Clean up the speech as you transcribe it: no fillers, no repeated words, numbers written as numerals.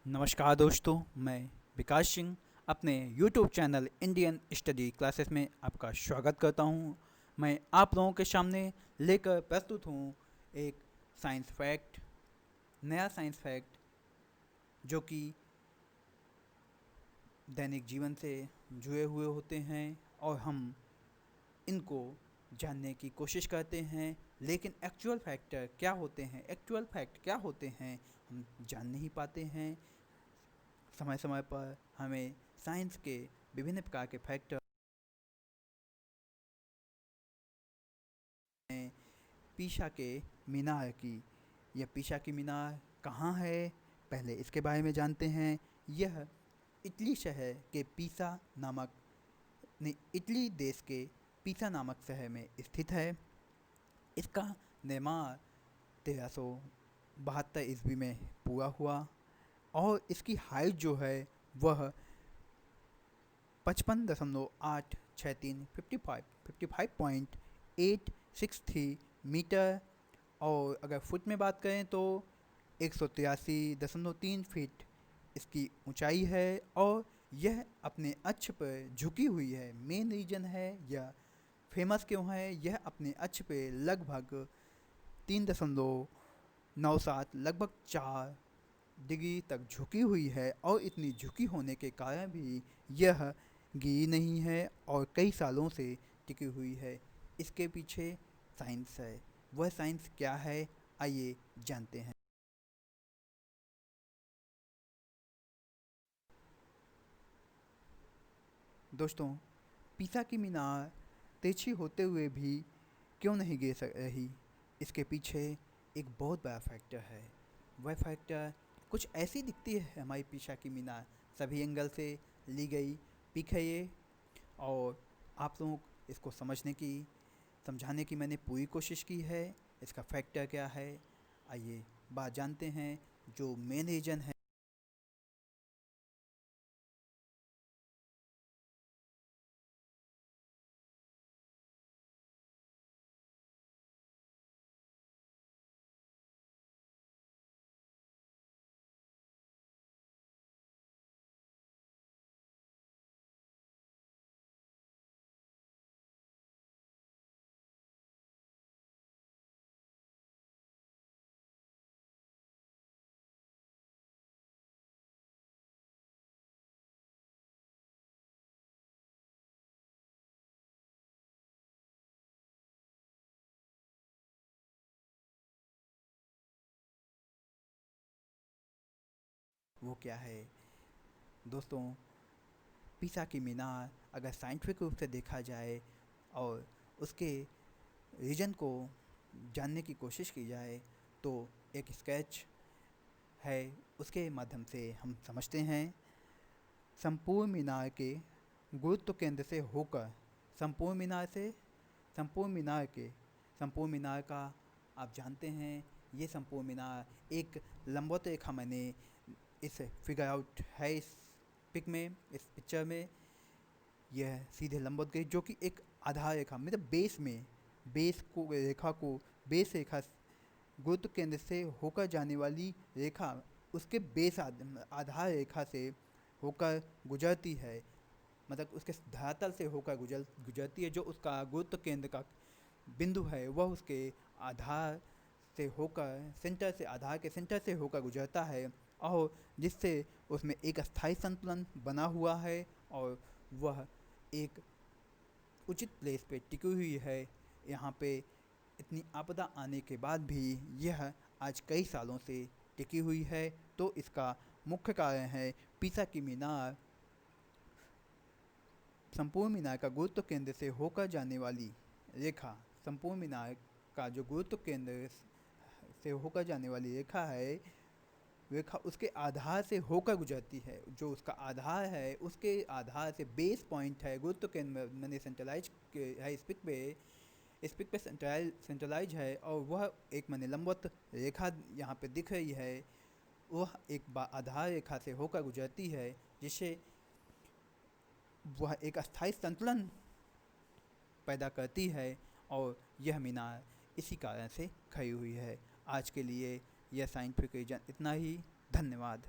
नमस्कार दोस्तों, मैं विकास सिंह अपने YouTube channel Indian study classes में आपका स्वागत करता हूं। मैं आप लोगों के सामने लेकर प्रस्तुत हूं एक साइंस फैक्ट, नया साइंस फैक्ट जो कि दैनिक जीवन से जुड़े हुए होते हैं और हम इनको जानने की कोशिश करते हैं। लेकिन एक्चुअल फैक्ट क्या होते हैं हम जान नहीं पाते हैं। समय समय पर हमें साइंस के विभिन्न प्रकार के फैक्टर हैं। पीसा के मीनार की यह पीसा की मीनार कहाँ है, पहले इसके बारे में जानते हैं। यह इटली शहर के पीसा नामक इटली देश के पीसा नामक शहर में स्थित है। इसका निर्माण 1372 ईस्वी में पूरा हुआ और इसकी हाइट जो है वह 55.863 55.863 मीटर, और अगर फुट में बात करें तो 183.3 फीट इसकी ऊंचाई है। और यह अपने अक्ष पर झुकी हुई है। मेन रीजन है यह फेमस क्यों है, यह अपने अक्ष पे लगभग 3.97 लगभग 4 डिग्री तक झुकी हुई है। और इतनी झुकी होने के कारण भी यह गिरी नहीं है और कई सालों से टिकी हुई है। इसके पीछे साइंस है। वह साइंस क्या है, आइए जानते हैं। दोस्तों, पीसा की मीनार तिरछी होते हुए भी क्यों नहीं गिर रही, इसके पीछे एक बहुत बड़ा फैक्टर है। वह फैक्टर कुछ ऐसी दिखती है। हमारी पीसा की मीनार सभी एंगल से ली गई पिक है ये, और आप लोगों को इसको समझाने की मैंने पूरी कोशिश की है। इसका फैक्टर क्या है, आइए बात जानते हैं। जो मेन रीजन है वो क्या है। दोस्तों, पीसा की मीनार अगर साइंटिफिक रूप से देखा जाए और उसके रीजन को जानने की कोशिश की जाए तो एक स्केच है, उसके माध्यम से हम समझते हैं। संपूर्ण मीनार के गुरुत्व केंद्र से होकर संपूर्ण मीनार से संपूर्ण मीनार के संपूर्ण मीनार का आप जानते हैं। ये संपूर्ण मीनार एक लंबवत रेखा मैंने इस फिगर आउट है इस इस पिक्चर में। यह सीधे लंबवत गई जो कि एक आधार रेखा मतलब बेस रेखा गुरुत्व केंद्र से होकर जाने वाली रेखा उसके आधार रेखा से होकर गुजरती है। मतलब उसके धरातल से होकर गुजरती है। जो उसका गुरुत्व केंद्र का बिंदु है वह उसके आधार से होकर आधार के सेंटर से होकर गुजरता है, और जिससे उसमें एक अस्थायी संतुलन बना हुआ है और वह एक उचित प्लेस पे टिकी हुई है। यहाँ पे इतनी आपदा आने के बाद भी यह आज कई सालों से टिकी हुई है। तो इसका मुख्य कारण है पीसा की मीनार। संपूर्ण मीनार का गुरुत्व केंद्र से होकर जाने वाली रेखा संपूर्ण मीनार का जो गुरुत्व केंद्र से होकर जाने वाली रेखा है, रेखा उसके आधार से होकर गुजरती है। जो उसका आधार है उसके आधार से बेस पॉइंट है गुरुत्व केंद्र मैंने सेंट्रलाइज है इस पिक पे सेंट्रलाइज है, और वह एक मैंने लंबवत रेखा यहाँ पे दिख रही है। वह एक आधार रेखा से होकर गुजरती है जिससे वह एक अस्थायी संतुलन पैदा करती है, और यह मीनार इसी कारण से खड़ी हुई है। आज के लिए यह साइंटिफिक रीजन इतना ही। धन्यवाद।